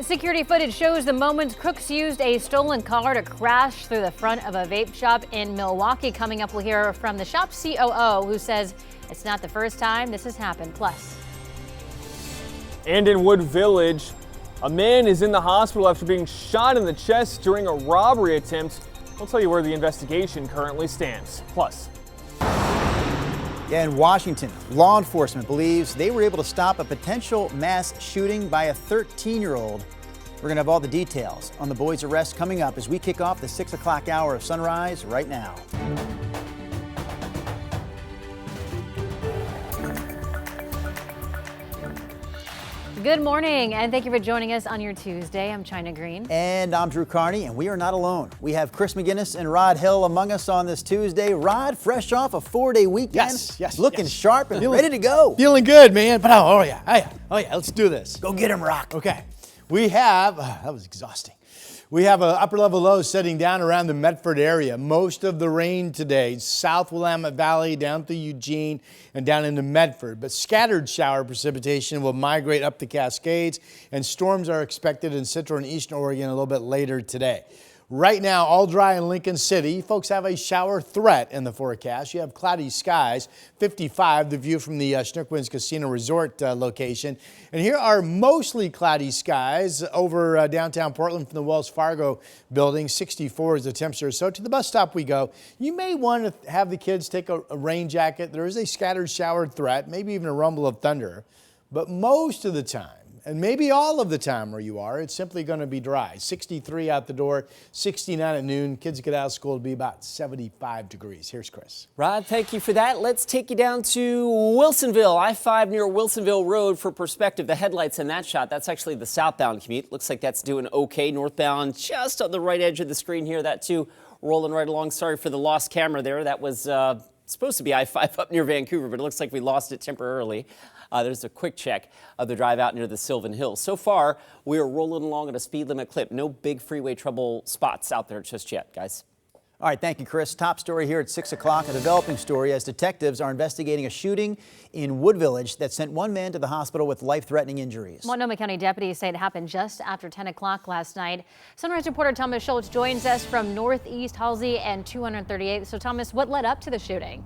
Security footage shows the moment crooks used a stolen car to crash through the front of a vape shop in Milwaukee. Coming up, we'll hear from the shop's COO, who says it's not the first time this has happened. Plus. And in Wood Village, a man is in the hospital after being shot in the chest during a robbery attempt. We'll tell you where the investigation currently stands. Plus. In Washington, law enforcement believes they were able to stop a potential mass shooting by a 13-year-old. We're going to have all the details on the boy's arrest coming up as we kick off the 6 o'clock hour of Sunrise right now. Good morning, and thank you for joining us on your Tuesday. I'm China Green. And I'm Drew Carney, and we are not alone. We have Chris McGinnis and Rod Hill among us on this Tuesday. Rod, fresh off a 4-day weekend. Yes. Looking sharp and ready to go. Feeling good, man. But oh yeah, let's do this. Go get him, Rock. Okay. We have, that was exhausting. We have an upper level low setting down around the Medford area. Most of the rain today, south Willamette Valley, down through Eugene and down into Medford. But scattered shower precipitation will migrate up the Cascades, and storms are expected in central and eastern Oregon a little bit later today. Right now, all dry in Lincoln City. Folks have a shower threat in the forecast. You have cloudy skies, 55, the view from the Schnuckwins Casino Resort location. And here are mostly cloudy skies over downtown Portland from the Wells Fargo building. 64 is the temperature. So to the bus stop we go. You may want to have the kids take a rain jacket. There is a scattered shower threat, maybe even a rumble of thunder. But most of the time, and maybe all of the time where you are, it's simply going to be dry. 63 out the door, 69 at noon. Kids get out of school, it'll be about 75 degrees. Here's Chris. Rod, thank you for that. Let's take you down to Wilsonville, I-5 near Wilsonville Road for perspective. The headlights in that shot, that's actually the southbound commute. Looks like that's doing okay. Northbound just on the right edge of the screen here. That too rolling right along. Sorry for the lost camera there. That was supposed to be I-5 up near Vancouver, but it looks like we lost it temporarily. There's a quick check of the drive out near the Sylvan Hills. So far, we are rolling along at a speed limit clip. No big freeway trouble spots out there just yet, guys. All right, thank you, Chris. Top story here at 6 o'clock, a developing story as detectives are investigating a shooting in Wood Village that sent one man to the hospital with life-threatening injuries. Multnomah County deputies say it happened just after 10 o'clock last night. Sunrise reporter Thomas Schultz joins us from Northeast Halsey and 238th. So, Thomas, what led up to the shooting?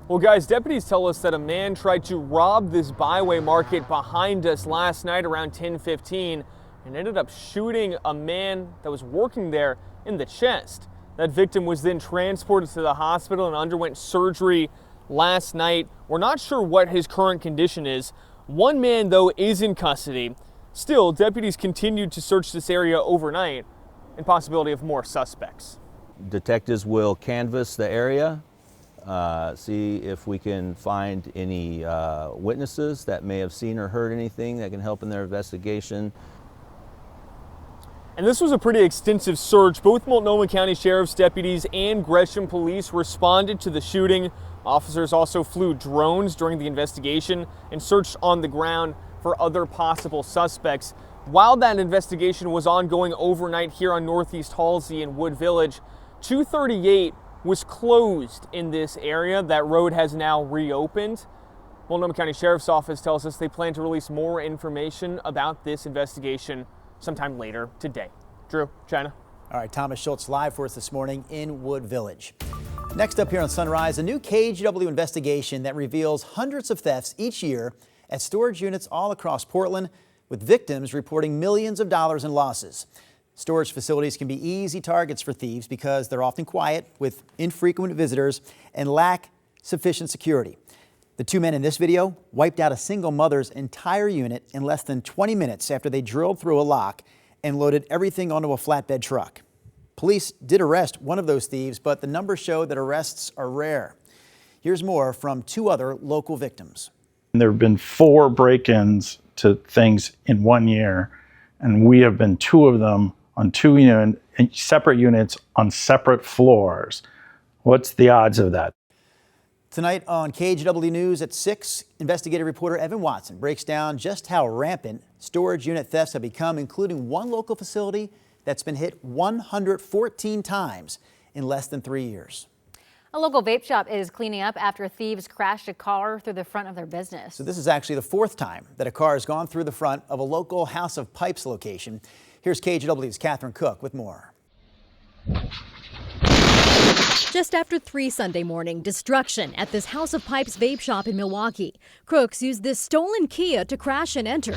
Well, guys, deputies tell us that a man tried to rob this byway market behind us last night around 10:15 and ended up shooting a man that was working there in the chest. That victim was then transported to the hospital and underwent surgery last night. We're not sure what his current condition is. One man, though, is in custody. Still, deputies continued to search this area overnight and possibility of more suspects. Detectives will canvass the area. See if we can find any witnesses that may have seen or heard anything that can help in their investigation. And this was a pretty extensive search. Both Multnomah County Sheriff's deputies and Gresham Police responded to the shooting. Officers also flew drones during the investigation and searched on the ground for other possible suspects. While that investigation was ongoing overnight here on Northeast Halsey in Wood Village, 238 was closed in this area. That road has now reopened. Multnomah County Sheriff's Office tells us they plan to release more information about this investigation sometime later today. Drew, China. All right, Thomas Schultz live for us this morning in Wood Village. Next up here on Sunrise, a new KGW investigation that reveals hundreds of thefts each year at storage units all across Portland, with victims reporting millions of dollars in losses. Storage facilities can be easy targets for thieves because they're often quiet with infrequent visitors and lack sufficient security. The two men in this video wiped out a single mother's entire unit in less than 20 minutes after they drilled through a lock and loaded everything onto a flatbed truck. Police did arrest one of those thieves, but the numbers show that arrests are rare. Here's more from two other local victims. There have been 4 break-ins to things in 1 year, and we have been 2 of them on 2 separate units on separate floors. What's the odds of that? Tonight on KGW News at 6, investigative reporter Evan Watson breaks down just how rampant storage unit thefts have become, including one local facility that's been hit 114 times in less than 3 years. A local vape shop is cleaning up after thieves crashed a car through the front of their business. So this is actually the fourth time that a car has gone through the front of a local House of Pipes location. Here's KGW's Catherine Cook with more. Just after 3 Sunday morning, destruction at this House of Pipes vape shop in Milwaukee. Crooks used this stolen Kia to crash and enter.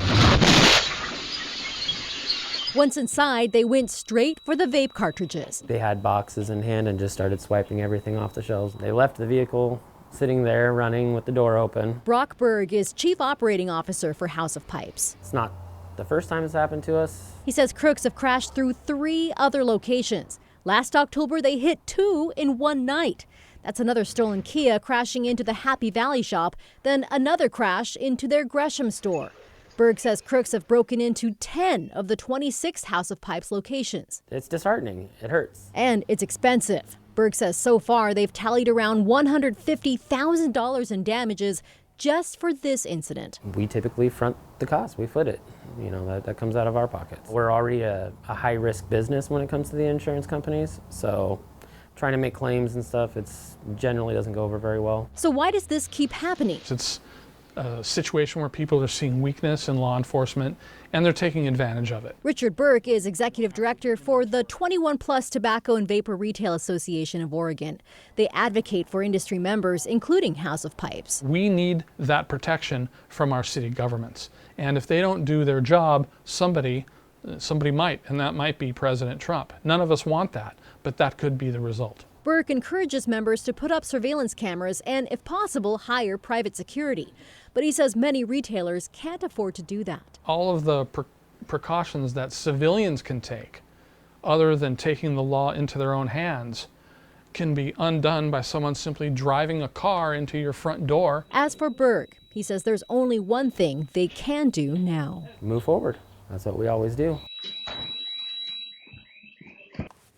Once inside, they went straight for the vape cartridges. They had boxes in hand and just started swiping everything off the shelves. They left the vehicle sitting there running with the door open. Brock Berg is Chief Operating Officer for House of Pipes. It's not the first time it's happened to us. He says crooks have crashed through 3 other locations. Last October, they hit 2 in one night. That's another stolen Kia crashing into the Happy Valley shop, then another crash into their Gresham store. Berg says crooks have broken into 10 of the 26 House of Pipes locations. It's disheartening. It hurts. And it's expensive. Berg says so far they've tallied around $150,000 in damages just for this incident. We typically front the cost. We foot it. You know, that comes out of our pockets. We're already a high-risk business when it comes to the insurance companies, so trying to make claims and stuff, it's generally doesn't go over very well. So why does this keep happening? It's a situation where people are seeing weakness in law enforcement and they're taking advantage of it. Richard Burke is executive director for the 21 Plus Tobacco and Vapor Retail Association of Oregon. They advocate for industry members, including House of Pipes. We need that protection from our city governments. And if they don't do their job, somebody might, and that might be President Trump. None of us want that, but that could be the result. Burke encourages members to put up surveillance cameras and, if possible, hire private security. But he says many retailers can't afford to do that. All of the precautions that civilians can take, other than taking the law into their own hands, can be undone by someone simply driving a car into your front door. As for Berg, he says there's only one thing they can do now. Move forward. That's what we always do.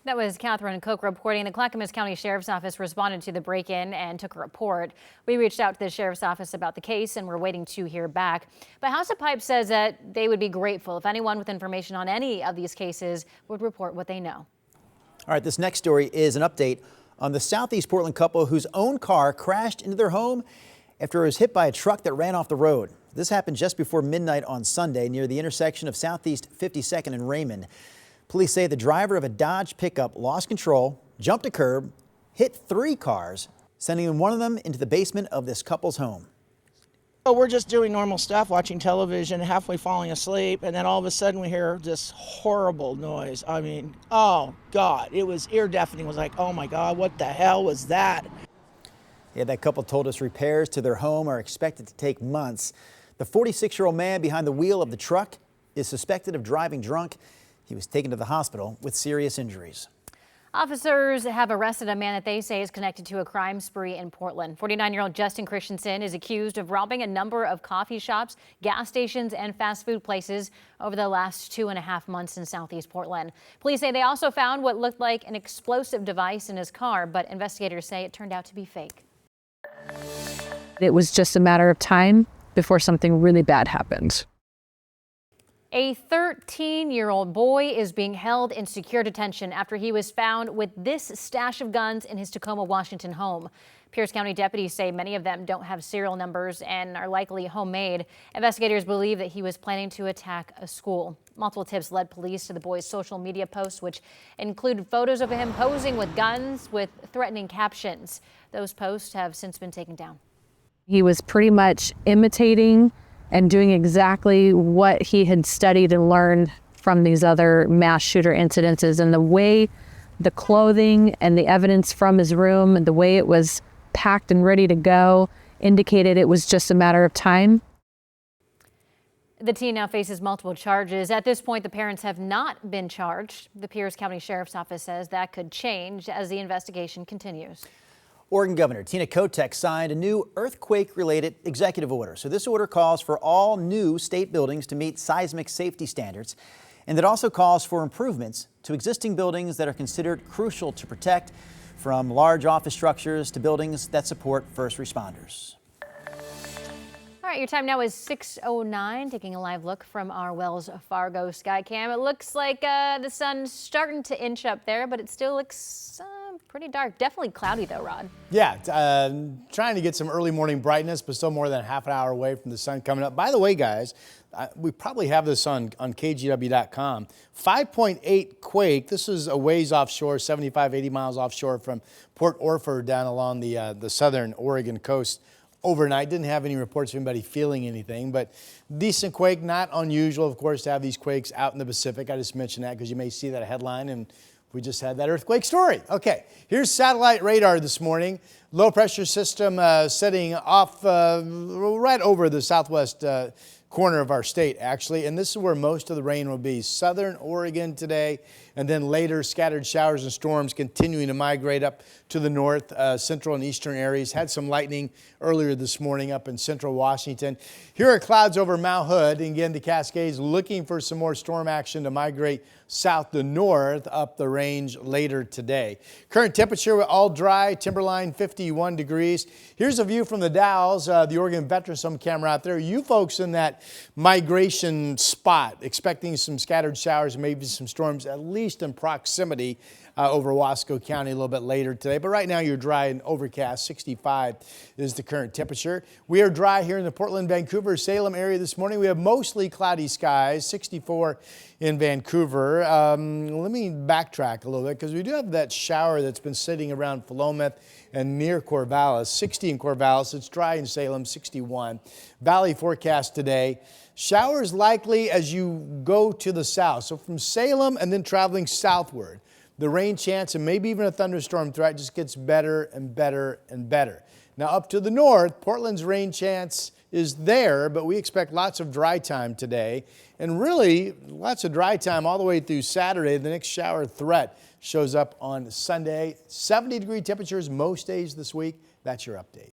That was Catherine Cook reporting. The Clackamas County Sheriff's Office responded to the break-in and took a report. We reached out to the Sheriff's Office about the case and we're waiting to hear back. But House of Pipes says that they would be grateful if anyone with information on any of these cases would report what they know. All right, this next story is an update on the Southeast Portland couple whose own car crashed into their home after it was hit by a truck that ran off the road. This happened just before midnight on Sunday near the intersection of Southeast 52nd and Raymond. Police say the driver of a Dodge pickup lost control, jumped a curb, hit 3 cars, sending one of them into the basement of this couple's home. So we're just doing normal stuff, watching television, halfway falling asleep, and then all of a sudden we hear this horrible noise. I mean, oh God, it was ear deafening. It was like, oh my God, what the hell was that? Yeah, that couple told us repairs to their home are expected to take months. The 46-year-old man behind the wheel of the truck is suspected of driving drunk. He was taken to the hospital with serious injuries. Officers have arrested a man that they say is connected to a crime spree in Portland. 49-year-old Justin Christensen is accused of robbing a number of coffee shops, gas stations, and fast food places over the last 2.5 months in Southeast Portland. Police say they also found what looked like an explosive device in his car, but investigators say it turned out to be fake. It was just a matter of time before something really bad happened. A 13-year-old boy is being held in secure detention after he was found with this stash of guns in his Tacoma, Washington home. Pierce County deputies say many of them don't have serial numbers and are likely homemade. Investigators believe that he was planning to attack a school. Multiple tips led police to the boy's social media posts, which included photos of him posing with guns with threatening captions. Those posts have since been taken down. He was pretty much imitating and doing exactly what he had studied and learned from these other mass shooter incidences. And the way the clothing and the evidence from his room and the way it was packed and ready to go indicated it was just a matter of time. The teen now faces multiple charges. At this point, the parents have not been charged. The Pierce County Sheriff's Office says that could change as the investigation continues. Oregon Governor Tina Kotek signed a new earthquake-related executive order. So this order calls for all new state buildings to meet seismic safety standards, and it also calls for improvements to existing buildings that are considered crucial to protect, from large office structures to buildings that support first responders. All right, your time now is 6:09. Taking a live look from our Wells Fargo Skycam. It looks like the sun's starting to inch up there, but it still looks Pretty dark. Definitely cloudy though, Rod. Yeah, trying to get some early morning brightness, but still more than half an hour away from the sun coming up. By the way, guys, we probably have this on KGW.com. 5.8 quake. This is a ways offshore, 75, 80 miles offshore from Port Orford down along the southern Oregon coast. Overnight, didn't have any reports of anybody feeling anything, but decent quake, not unusual, of course, to have these quakes out in the Pacific. I just mentioned that because you may see that headline, and we just had that earthquake story. Okay, here's satellite radar this morning. Low pressure system setting off right over the southwest corner of our state, actually, and this is where most of the rain will be. Southern Oregon today, and then later scattered showers and storms continuing to migrate up to the north, central and eastern areas. Had some lightning earlier this morning up in central Washington. Here are clouds over Mount Hood, and again the Cascades looking for some more storm action to migrate south to north up the range later today. Current temperature all dry, timberline 51 degrees. Here's a view from the Dalles, the Oregon Veterans Home camera out there. You folks in that migration spot, expecting some scattered showers, maybe some storms, at least in proximity over Wasco County a little bit later today. But right now you're dry and overcast. 65 is the current temperature. We are dry here in the Portland, Vancouver, Salem area this morning. We have mostly cloudy skies, 64 in Vancouver. Let me backtrack a little bit because we do have that shower that's been sitting around Philomath and near Corvallis, 60 in Corvallis. It's dry in Salem, 61. Valley forecast today. Showers likely as you go to the south. So from Salem and then traveling southward, the rain chance and maybe even a thunderstorm threat just gets better and better and better. Now up to the north, Portland's rain chance is there, but we expect lots of dry time today. And really, lots of dry time all the way through Saturday. The next shower threat shows up on Sunday. 70-degree temperatures most days this week. That's your update.